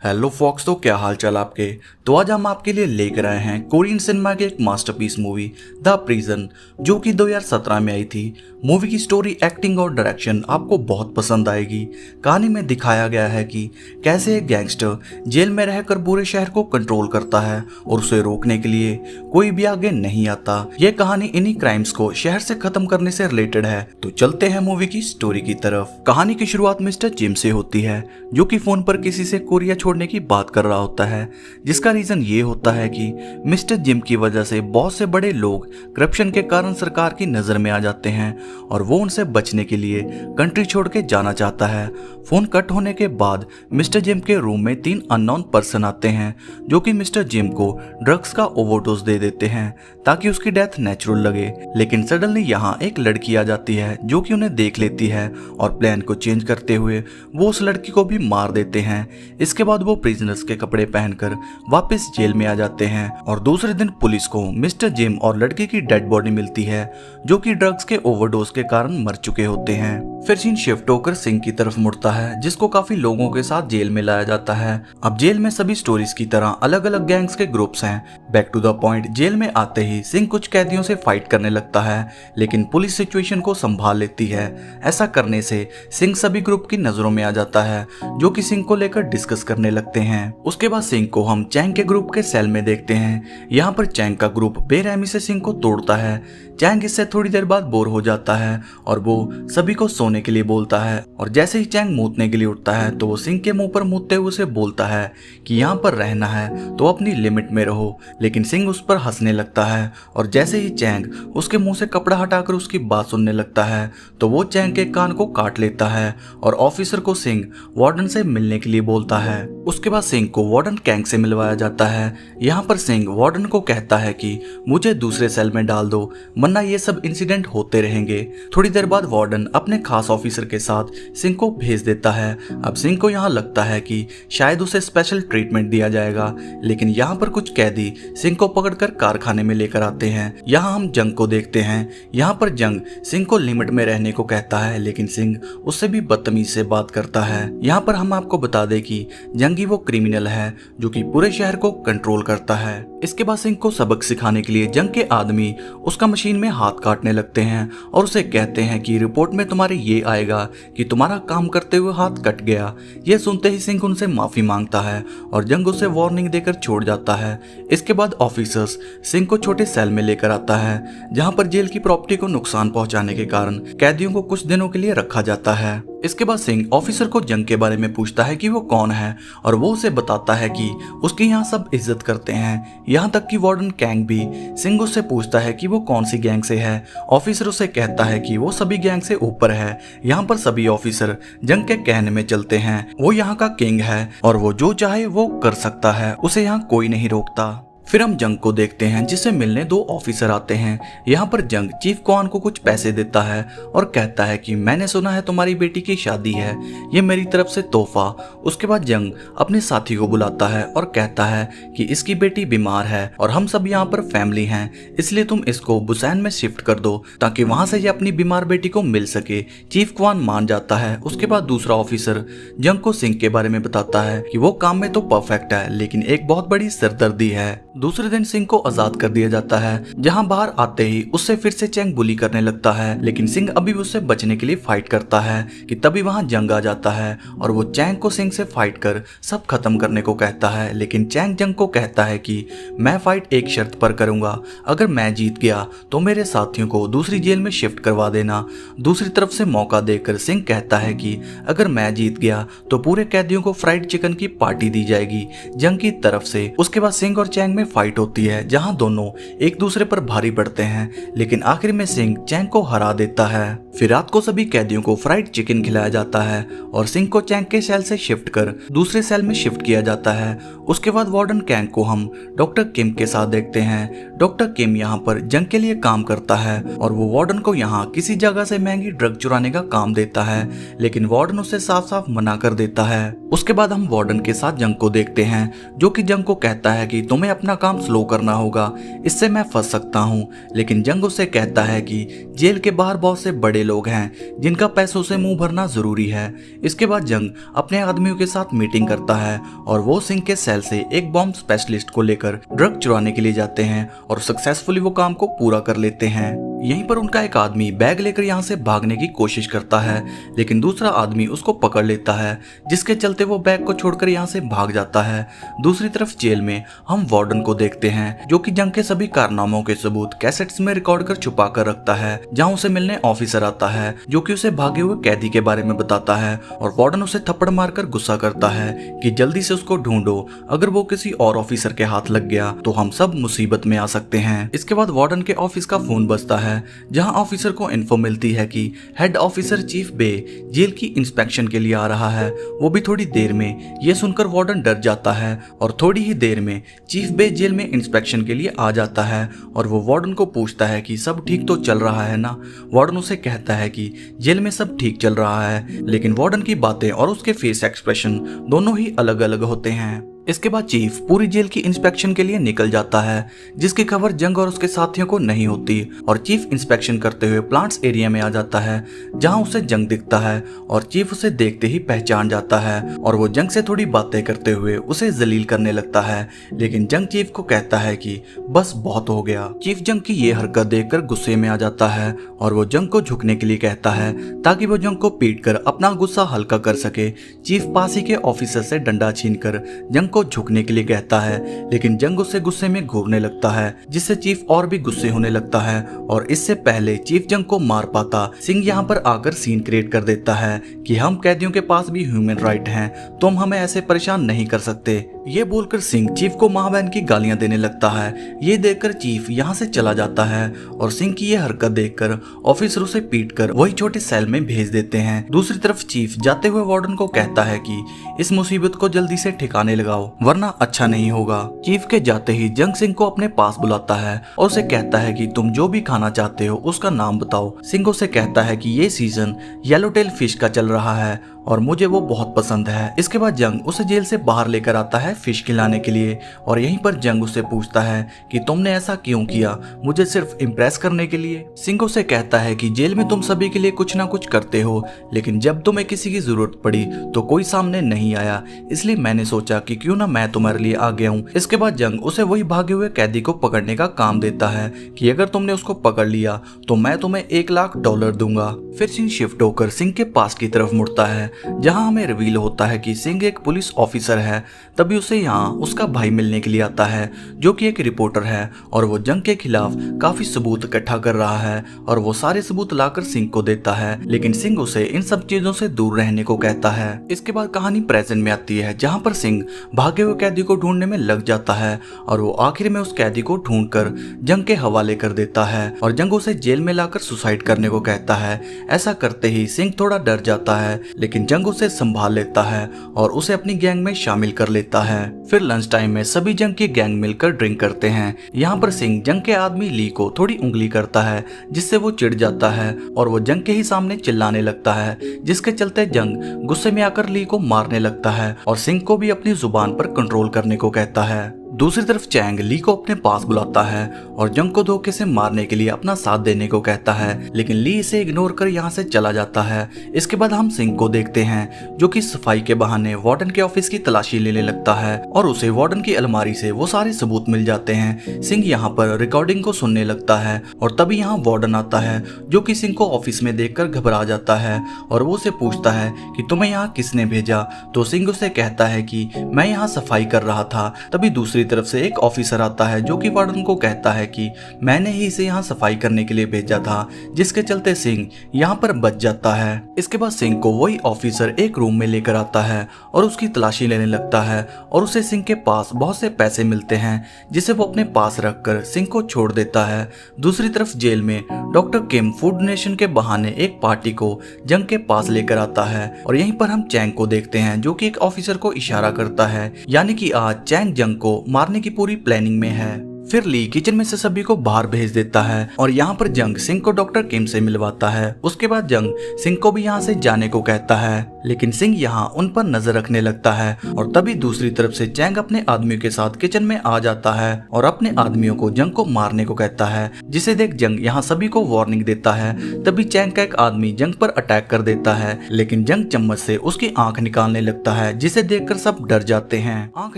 Hello fox, तो क्या हाल चाल आपके। तो आज हम आपके लिए लेकर आए हैं कोरियन सिनेमा के एक मास्टरपीस मूवी द प्रिजन, जो कि 2017 में आई थी। मूवी की स्टोरी, एक्टिंग और डायरेक्शन आपको बहुत पसंद आएगी। कहानी में दिखाया गया है कि कैसे एक गैंगस्टर जेल में रहकर पूरे शहर को कंट्रोल करता है और उसे रोकने के लिए कोई भी आगे नहीं आता। यह कहानी इन्हीं क्राइम्स को शहर से खत्म करने से रिलेटेड है। तो चलते हैं मूवी की स्टोरी की तरफ। कहानी की शुरुआत मिस्टर जिम से होती है, जो कि फोन पर किसी से कोरिया छोड़ने की बात कर रहा होता है, जिसका रीजन ये होता है कि मिस्टर जिम की वजह से बहुत से बड़े लोग करप्शन के कारण सरकार की नजर में आ जाते हैं और वो उनसे बचने के लिए कंट्री छोड़ के जाना चाहता है। फोन कट होने के बाद मिस्टर जिम के रूम में 3 अननोन पर्सन आते हैं, जो कि मिस्टर जिम को ड्रग्स का ओवरडोज दे देते हैं ताकि उसकी डेथ नेचुरल लगे। लेकिन सडनली यहाँ एक लड़की आ जाती है, जो कि उन्हें देख लेती है और प्लान को चेंज करते हुए वो उस लड़की को भी मार देते हैं। इसके बाद वो प्रिजनर्स के कपड़े पहनकर वापस जेल में आ जाते हैं और दूसरे दिन पुलिस को मिस्टर जिम और लड़की की डेड बॉडी मिलती है, जो कि ड्रग्स के ओवरडोज के कारण मर चुके होते हैं। फिर सीन शिफ्ट होकर सिंह की तरफ मुड़ता है, जिसको काफी लोगों के साथ जेल में लाया जाता है। अब जेल में सभी स्टोरीज की तरह अलग अलग गैंग्स के ग्रुप्स हैं। Back to the point, jail में आते ही सिंह कुछ कैदियों से फाइट करने लगता है, लेकिन पुलिस सिचुएशन को संभाल लेती है। ऐसा करने से सिंह सभी ग्रुप की नजरों में आ जाता है, जो कि सिंह को लेकर डिस्कस करने लगते हैं। उसके बाद सिंह को हम चैंग के ग्रुप के सेल में देखते हैं। यहाँ पर चैंग का ग्रुप बेरहमी से सिंह को तोड़ता है। चैंग इससे थोड़ी देर बाद बोर हो जाता है और वो सभी को सोने के लिए बोलता है, और जैसे ही चैंग मूतने के लिए उठता है तो वो सिंह के मुंह पर मूतते हुए उसे बोलता है कि यहाँ पर रहना है तो अपनी लिमिट में रहो। लेकिन सिंह उस पर हंसने लगता है और जैसे ही चैंग उसके मुंह से कपड़ा हटाकर उसकी बात सुनने लगता है तो वो चैंग के कान को काट लेता है और ऑफिसर को सिंह वार्डन से मिलने के लिए बोलता है। उसके बाद सिंह को वार्डन कैंग से मिलवाया जाता है। यहाँ पर सिंह वार्डन को कहता है कि मुझे दूसरे सेल में डाल दो, वरना ये सब इंसिडेंट होते रहेंगे। थोड़ी देर बाद वार्डन अपने खास ऑफिसर के साथ सिंह को भेज देता है। अब सिंह को यहाँ लगता है कि शायद उसे स्पेशल ट्रीटमेंट दिया जाएगा, लेकिन यहाँ पर कुछ कैदी सिंह को पकड़कर कारखाने में लेकर आते हैं। यहाँ हम जंग को देखते हैं। यहाँ पर जंग सिंह को लिमिट में रहने को कहता है, लेकिन सिंह उससे भी बदतमीज से बात करता है। यहाँ पर हम आपको बता दें कि जंगी वो क्रिमिनल है जो कि पूरे शहर को कंट्रोल करता है। इसके बाद सिंह को सबक सिखाने के लिए जंग के आदमी उसका मशीन में हाथ काटने लगते हैं और उसे कहते हैं कि रिपोर्ट में तुम्हारे ये आएगा कि तुम्हारा काम करते हुए हाथ कट गया। ये सुनते ही सिंह उनसे माफी मांगता है और जंग उसे वार्निंग देकर छोड़ जाता है। इसके बाद ऑफिसर्स सिंह को छोटे सेल में लेकर आता है, जहां पर जेल की प्रॉपर्टी को नुकसान पहुंचाने के कारण कैदियों को कुछ दिनों के लिए रखा जाता है। इसके बाद सिंह ऑफिसर को जंग के बारे में पूछता है कि वो कौन है, और वो उसे बताता है कि उसके यहाँ सब इज्जत करते हैं, यहाँ तक कि वार्डन कैंग भी। सिंह उससे पूछता है कि वो कौन सी गैंग से है। ऑफिसर उसे कहता है कि वो सभी गैंग से ऊपर है। यहाँ पर सभी ऑफिसर जंग के कहने में चलते हैं। वो यहाँ का किंग है और वो जो चाहे वो कर सकता है, उसे यहाँ कोई नहीं रोकता। फिर हम जंग को देखते हैं, जिसे मिलने 2 ऑफिसर आते हैं। यहाँ पर जंग चीफ क्वान को कुछ पैसे देता है और कहता है कि मैंने सुना है तुम्हारी बेटी की शादी है, ये मेरी तरफ से तोहफा। उसके बाद जंग अपने साथी को बुलाता है और कहता है कि इसकी बेटी बीमार है और हम सब यहाँ पर फैमिली हैं, इसलिए तुम इसको बुसैन में शिफ्ट कर दो ताकि वहां से ये अपनी बीमार बेटी को मिल सके। चीफ क्वान मान जाता है। उसके बाद दूसरा ऑफिसर जंग को सिंह के बारे में बताता है कि वो काम में तो परफेक्ट है, लेकिन एक बहुत बड़ी सरदर्दी है। दूसरे दिन सिंह को आजाद कर दिया जाता है। जहां बाहर आते ही उससे फिर से चैंग बुली करने लगता है, लेकिन सिंह अभी भी उससे बचने के लिए फाइट करता है कि तभी वहां जंग आ जाता है और वो चैंग को सिंह से फाइट कर सब खत्म करने को कहता है। लेकिन चैंग जंग को कहता है कि मैं फाइट एक शर्त पर करूंगा, अगर मैं जीत गया तो मेरे साथियों को दूसरी जेल में शिफ्ट करवा देना। दूसरी तरफ से मौका देकर सिंह कहता है कि अगर मैं जीत गया तो पूरे कैदियों को फ्राइड चिकन की पार्टी दी जाएगी जंग की तरफ से। उसके बाद सिंह और चैंग में फाइट होती है, जहां दोनों एक दूसरे पर भारी पड़ते हैं, लेकिन आखिर में सिंह चैंग को हरा देता है। फिर रात को सभी कैदियों को फ्राइड चिकन खिलाया जाता है और सिंह को चैंग के सेल से शिफ्ट कर दूसरे सेल में शिफ्ट किया जाता है। उसके बाद वार्डन कैंग को हम डॉक्टर किम के साथ देखते हैं। डॉक्टर किम यहाँ पर जंग के लिए काम करता है और वो वार्डन को यहाँ किसी जगह से महंगी ड्रग चुराने का काम देता है, लेकिन वार्डन उसे साफ साफ मना कर देता है। उसके बाद हम वार्डन के साथ जंग को देखते हैं, जो कि जंग को कहता है कि तुम्हें अपना अपना काम स्लो करना होगा, इससे मैं फंस सकता हूँ। लेकिन जंग उसे कहता है कि जेल के बाहर बहुत से बड़े लोग हैं जिनका पैसों से मुंह भरना जरूरी है। इसके बाद जंग अपने आदमियों के साथ मीटिंग करता है और वो सिंह के सेल से एक बॉम्ब स्पेशलिस्ट को लेकर ड्रग चुराने के लिए जाते हैं और सक्सेसफुली वो काम को पूरा कर लेते हैं। यहीं पर उनका एक आदमी बैग लेकर यहाँ से भागने की कोशिश करता है, लेकिन दूसरा आदमी उसको पकड़ लेता है, जिसके चलते वो बैग को छोड़कर यहाँ से भाग जाता है। दूसरी तरफ जेल में हम वार्डन को देखते हैं, जो कि जंग के सभी कारनामों के सबूत कैसेट्स में रिकॉर्ड कर छुपा कर रखता है। जहाँ उसे मिलने ऑफिसर आता है जो कि उसे भागे हुए कैदी के बारे में बताता है और वार्डन उसे थप्पड़ मारकर गुस्सा करता है कि जल्दी से उसको ढूंढो, अगर वो किसी और ऑफिसर के हाथ लग गया तो हम सब मुसीबत में आ सकते हैं। इसके बाद वार्डन के ऑफिस का फोन बजता है, जहां ऑफिसर को इन्फो मिलती है कि हेड ऑफिसर चीफ बे जेल की इंस्पेक्शन के लिए आ रहा है, वो भी थोड़ी देर में। ये सुनकर वार्डन डर जाता है और थोड़ी ही देर में चीफ बे जेल में इंस्पेक्शन के लिए आ जाता है और वो वार्डन को पूछता है कि सब ठीक तो चल रहा है ना। वार्डन उसे कहता है कि जेल में सब ठीक चल रहा है, लेकिन वार्डन की बातें और उसके फेस एक्सप्रेशन दोनों ही अलग अलग होते हैं। इसके बाद चीफ पूरी जेल की इंस्पेक्शन के लिए निकल जाता है, जिसकी खबर जंग और उसके साथियों को नहीं होती और चीफ इंस्पेक्शन करते हुए प्लांट्स एरिया में आ जाता है, जहां उसे जंग दिखता है और चीफ उसे देखते ही पहचान जाता है और वो जंग से थोड़ी बातें करते हुए उसे जलील करने लगता है। लेकिन जंग चीफ को कहता है कि बस बहुत हो गया। चीफ जंग की ये हरकत देखकर गुस्से में आ जाता है और वो जंग को झुकने के लिए कहता है ताकि वो जंग को पीट कर अपना गुस्सा हल्का कर सके। चीफ पास ही के ऑफिसर से डंडा छीनकर जंग को झुकने के लिए कहता है, लेकिन जंग उससे गुस्से में घूरने लगता है, जिससे चीफ और भी गुस्से होने लगता है और इससे पहले चीफ जंग को मार पाता सिंह यहाँ पर आकर सीन क्रिएट कर देता है कि हम कैदियों के पास भी ह्यूमन राइट हैं, तुम हमें ऐसे परेशान नहीं कर सकते। ये बोलकर सिंह चीफ को माँ बहन की गालियां देने लगता है। ये देखकर चीफ यहाँ से चला जाता है और सिंह की ये हरकत देखकर ऑफिसर उसे पीटकर वही छोटे सेल में भेज देते हैं। दूसरी तरफ चीफ जाते हुए वार्डन को कहता है कि इस मुसीबत को जल्दी से ठिकाने लगाओ वरना अच्छा नहीं होगा। चीफ के जाते ही जंग सिंह को अपने पास बुलाता है और उसे कहता है कि तुम जो भी खाना चाहते हो उसका नाम बताओ। सिंह उसे कहता है कि ये सीजन येलो टेल फिश का चल रहा है और मुझे वो बहुत पसंद है। इसके बाद जंग उसे जेल से बाहर लेकर आता है फिश खिलाने के लिए और यहीं पर जंग उसे पूछता है कि तुमने ऐसा क्यों किया, मुझे सिर्फ इम्प्रेस करने के लिए। सिंह उसे कहता है कि जेल में तुम सभी के लिए कुछ ना कुछ करते हो, लेकिन जब तुम्हें किसी की जरूरत पड़ी तो कोई सामने नहीं आया, इसलिए मैंने सोचा कि क्यों ना मैं तुम्हारे लिए आ गया हूँ। इसके बाद जंग उसे वही भागे हुए कैदी को पकड़ने का काम देता है कि अगर तुमने उसको पकड़ लिया तो मैं तुम्हें $1,00,000 दूंगा। फिर सिंह शिफ्ट होकर सिंह के पास की तरफ मुड़ता है, जहां हमें रिवील होता है कि सिंह एक पुलिस ऑफिसर है। तभी उसे यहाँ उसका भाई मिलने के लिए आता है, जो कि एक रिपोर्टर है और वो जंग के खिलाफ काफी सबूत इकट्ठा कर रहा है और वो सारे सबूत लाकर सिंह को देता है, लेकिन सिंह उसे इन सब चीजों से दूर रहने को कहता है। इसके बाद कहानी प्रेजेंट में आती है, जहाँ पर सिंह भागे हुए कैदी को ढूंढने में लग जाता है और वो आखिर में उस कैदी को ढूंढकर जंग के हवाले कर देता है और जंग उसे जेल में लाकर सुसाइड करने को कहता है। ऐसा करते ही सिंह थोड़ा डर जाता है, लेकिन जंग उसे संभाल लेता है और उसे अपनी गैंग में शामिल कर लेता है। फिर लंच टाइम में सभी जंग की गैंग मिलकर ड्रिंक करते हैं। यहाँ पर सिंह जंग के आदमी ली को थोड़ी उंगली करता है, जिससे वो चिढ़ जाता है और वो जंग के ही सामने चिल्लाने लगता है, जिसके चलते जंग गुस्से में आकर ली को मारने लगता है और सिंह को भी अपनी जुबान पर कंट्रोल करने को कहता है। दूसरी तरफ चैंग ली को अपने पास बुलाता है और जंग को धोखे से मारने के लिए अपना साथ देने को कहता है, लेकिन ली इसे इग्नोर कर यहाँ से चला जाता है। इसके बाद हम सिंह को देखते हैं, जो कि सफाई के बहाने वार्डन के ऑफिस की तलाशी लेने लगता है और उसे वार्डन की अलमारी से वो सारे सबूत मिल जाते हैं। सिंह यहाँ पर रिकॉर्डिंग को सुनने लगता है और तभी यहाँ वार्डन आता है, जो कि सिंह को ऑफिस में देखकर घबरा जाता है और वो उसे पूछता है कि तुम्हें यहाँ किसने भेजा। तो सिंह उसे कहता है कि मैं यहाँ सफाई कर रहा था। तभी दूसरी तरफ से एक ऑफिसर आता है, जो कि वार्डन को कहता है कि मैंने ही इसे यहाँ सफाई करने के लिए भेजा था, जिसके चलते सिंह यहाँ पर बच जाता है। इसके बाद सिंह को वही ऑफिसर एक रूम में लेकर आता है और उसकी तलाशी लेने लगता है और उसे सिंह के पास बहुत से पैसे मिलते हैं, जिसे वो अपने पास रखकर सिंह को छोड़ देता है। दूसरी तरफ जेल में डॉक्टर किम फूड डोनेशन के बहाने एक पार्टी को जंग के पास लेकर आता है और यहीं पर हम चैंग को देखते हैं, जो कि एक ऑफिसर को इशारा करता है, यानी कि आज चैंग जंग को मारने की पूरी प्लानिंग में है। फिर ली किचन में से सभी को बाहर भेज देता है और यहाँ पर जंग सिंह को डॉक्टर किम से मिलवाता है। उसके बाद जंग सिंह को भी यहाँ से जाने को कहता है, लेकिन सिंह यहाँ उन पर नजर रखने लगता है और तभी दूसरी तरफ से चैंग अपने आदमियों के साथ किचन में आ जाता है और अपने आदमियों को जंग को मारने को कहता है, जिसे देख जंग यहाँ सभी को वार्निंग देता है। तभी चैंग का एक आदमी जंग पर अटैक कर देता है, लेकिन जंग चम्मच से उसकी आंख निकालने लगता है, जिसे देखकर सब डर जाते हैं। आंख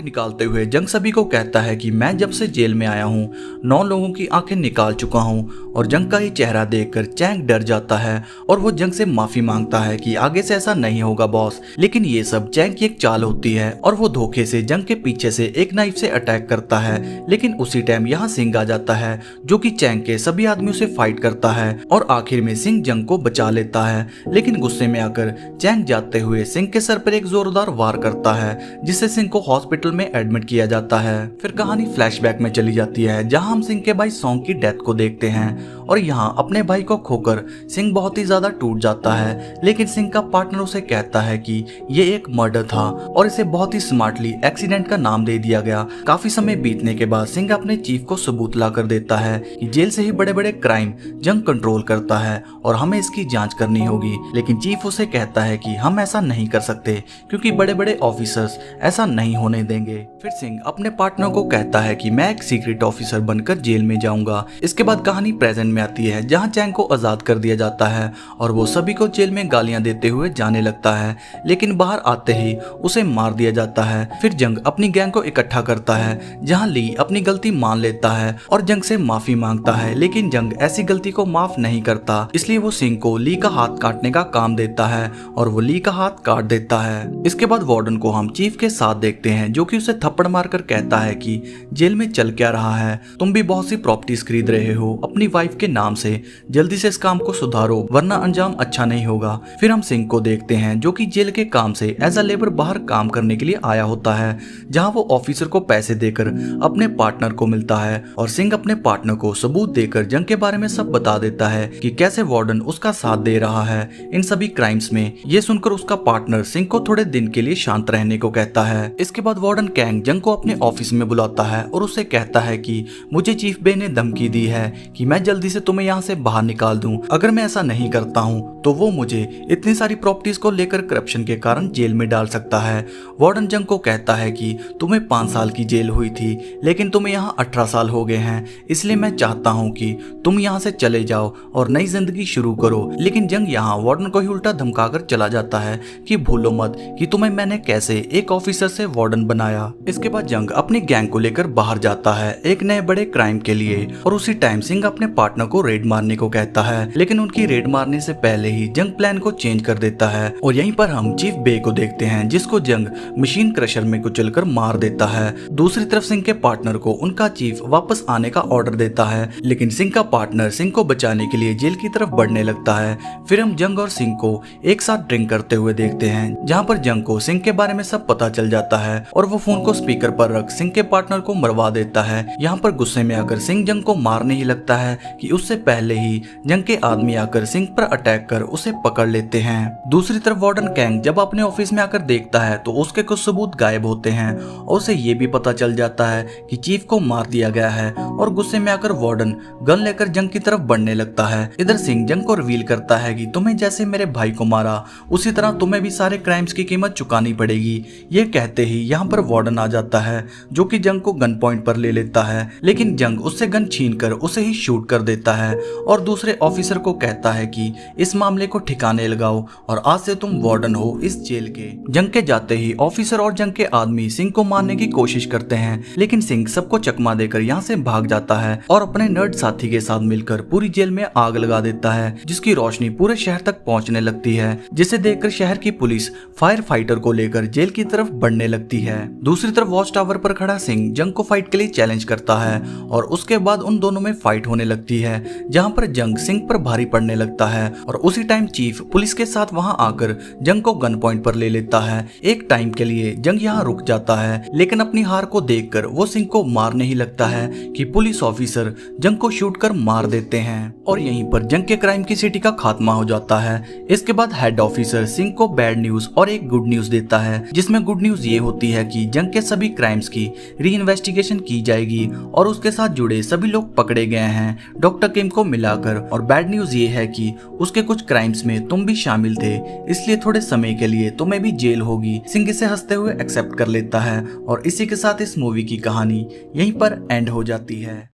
निकालते हुए जंग सभी को कहता है कि मैं जब से जेल में आया हूँ 9 लोगों की आंखें निकाल चुका हूँ। और जंग का ये चेहरा देखकर चैंग डर जाता है और वो जंग से माफी मांगता है कि आगे से ऐसा नहीं होगा बॉस। लेकिन ये सब चैंग की एक चाल होती है और वो धोखे से जंग के पीछे से एक नाइफ से अटैक करता है। लेकिन उसी टाइम यहाँ सिंह आ जाता है, जो कि चैंग के सभी आदमियों से फाइट करता है और आखिर में सिंह जंग को बचा लेता है। लेकिन गुस्से में आकर चैंग जाते हुए सिंह के सर पर एक जोरदार वार करता है, जिससे सिंह को हॉस्पिटल में एडमिट किया जाता है। फिर कहानी फ्लैशबैक में चली जाती है, जहां हम सिंह के भाई सॉन्ग की डेथ को देखते हैं और यहाँ अपने भाई को खोकर सिंह बहुत ही ज्यादा टूट जाता है। लेकिन सिंह का पार्टनर उसे कहता है कि ये एक मर्डर था और इसे बहुत ही स्मार्टली एक्सीडेंट का नाम दे दिया गया। काफी समय बीतने के बाद सिंह अपने चीफ को सबूत ला कर देता है कि जेल से ही बड़े बड़े क्राइम जंग कंट्रोल करता है और हमें इसकी जांच करनी होगी। लेकिन चीफ उसे कहता है कि हम ऐसा नहीं कर सकते क्योंकि बड़े बड़े ऑफिसर्स ऐसा नहीं होने देंगे। फिर सिंह अपने पार्टनर को कहता है कि मैं एक सीक्रेट ऑफिसर बनकर जेल में जाऊंगा। इसके बाद कहानी प्रेजेंट में आती है, जहां चैंग को आजाद कर दिया जाता है और वो सभी को जेल में गालियां देते हुए जाने लगता है। लेकिन बाहर आते ही उसे मार दिया जाता है। फिर जंग अपनी गैंग को इकट्ठा करता है, जहां ली अपनी गलती मान लेता है और जंग से माफी मांगता है। लेकिन जंग ऐसी गलती को माफ नहीं करता, इसलिए वो सिंह को ली का हाथ काटने का काम देता है और वो ली का हाथ काट देता है। इसके बाद वार्डन को हम चीफ के साथ देखते हैं, जो कि उसे थप्पड़ मारकर कहता है कि जेल में चल क्या रहा है, तुम भी बहुत सी प्रॉपर्टीज खरीद रहे हो अपनी वाइफ के नाम से, जल्दी से इस काम को सुधारो वरना अंजाम अच्छा नहीं होगा। फिर हम सिंह को देखते हैं, जो कि जेल के काम से एज अ लेबर बाहर काम करने के लिए आया होता है, जहां वो ऑफिसर को पैसे देकर अपने पार्टनर को मिलता है और सिंह अपने पार्टनर को सबूत देकर जंग के बारे में सब बता देता है कि कैसे वार्डन उसका साथ दे रहा है इन सभी क्राइम्स में। ये सुनकर उसका पार्टनर सिंह को थोड़े दिन के लिए शांत रहने को कहता है। इसके बाद वार्डन कैंग जंग को अपने ऑफिस में बुलाता है और उसे कहता है कि मुझे चीफ बे ने धमकी दी है कि मैं जल्दी से तुम्हें यहाँ से बाहर निकाल दूं। अगर मैं ऐसा नहीं करता हूँ तो वो मुझे इतनी सारी प्रॉपर्टीज को लेकर करप्शन के कारण जेल में डाल सकता है। वार्डन जंग को कहता है कि तुम्हें 5 साल की जेल हुई थी, लेकिन तुम्हें यहाँ 18 साल हो गए हैं, इसलिए मैं चाहता हूँ कि तुम यहाँ से चले जाओ और नई जिंदगी शुरू करो। लेकिन जंग यहाँ वार्डन को ही उल्टा धमकाकर चला जाता है कि भूलो मत कि तुम्हें मैंने कैसे एक ऑफिसर से वार्डन बनाया। इसके बाद जंग अपनी गैंग को लेकर बाहर जाता है एक नए बड़े क्राइम के लिए और उसी टाइम सिंह अपने पार्टनर को रेड मारने को कहता है। लेकिन उनकी रेड मारने से पहले ही जंग प्लान को चेंज कर देता है और यहीं पर हम चीफ बे को देखते हैं, जिसको जंग मशीन क्रशर में कुचलकर मार देता है। दूसरी तरफ सिंह के पार्टनर को उनका चीफ वापस आने का ऑर्डर देता है, लेकिन सिंह का पार्टनर सिंह को बचाने के लिए जेल की तरफ बढ़ने लगता है। फिर हम जंग और सिंह को एक साथ ड्रिंक करते हुए देखते हैं, जहाँ पर जंग को सिंह के बारे में सब पता चल जाता है और वो फोन को स्पीकर पर रख सिंह के पार्टनर को मरवा देता है। यहाँ पर गुस्से में आकर सिंह जंग को मारने ही लगता है कि उससे पहले ही जंग के आदमी आकर सिंह पर अटैक कर उसे पकड़ लेते हैं। दूसरी तरफ वार्डन कैंग जब अपने ऑफिस में आकर देखता है तो उसके कुछ सबूत गायब होते हैं और उसे ये भी पता चल जाता है कि चीफ को मार दिया गया है और गुस्से में आकर वार्डन गन लेकर जंग की तरफ बढ़ने लगता है। इधर सिंह जंग को रिवील करता है कि तुम्हें जैसे मेरे भाई को मारा उसी तरह तुम्हें भी सारे क्राइम्स की कीमत चुकानी पड़ेगी। ये कहते ही यहाँ पर वार्डन आ जाता है, जो कि जंग को गन पॉइंट पर ले लेता है, लेकिन जंग उससे गन छीनकर उसे ही शूट कर देता है और दूसरे ऑफिसर को कहता है कि इस मामले को ठिकाने लगाओ और आज से तुम वार्डन हो इस जेल के। जंग के जाते ही ऑफिसर और जंग के आदमी सिंह को मारने की कोशिश करते हैं, लेकिन सिंह सबको चकमा देकर यहाँ से भाग जाता है और अपने नर्ड साथी के साथ मिलकर पूरी जेल में आग लगा देता है, जिसकी रोशनी पूरे शहर तक पहुंचने लगती है, जिसे देखकर शहर की पुलिस फायर फाइटर को लेकर जेल की तरफ बढ़ने लगती है। दूसरी तरफ वॉच टावर पर खड़ा सिंह जंग को फाइट के लिए चैलेंज करता है और उसके बाद उन दोनों में फाइट होने लगती है, जहां पर जंग सिंह पर भारी पड़ने लगता है और उसी टाइम चीफ पुलिस के साथ वहां आकर जंग को गन पॉइंट पर ले लेता है। एक टाइम के लिए जंग यहाँ रुक जाता है, लेकिन अपनी हार को देखकर वो सिंह को मारने ही लगता है कि पुलिस ऑफिसर जंग को शूट कर मार देते हैं और यहीं पर जंग के क्राइम की सिटी का खात्मा हो जाता है। इसके बाद हेड ऑफिसर सिंह को बैड न्यूज और एक गुड न्यूज देता है, जिसमें गुड न्यूज ये होती है कि जंग के सभी क्राइम्स की री इन्वेस्टिगेशन की जाएगी और उसके साथ जुड़े सभी लोग पकड़े गए हैं डॉक्टर किम को मिलाकर। और बैड न्यूज ये है कि उसके कुछ क्राइम्स में तुम भी शामिल थे, इसलिए थोड़े समय के लिए तुम्हें भी जेल होगी। सिंह इसे हंसते हुए एक्सेप्ट कर लेता है और इसी के साथ इस मूवी की कहानी यहीं पर एंड हो जाती है।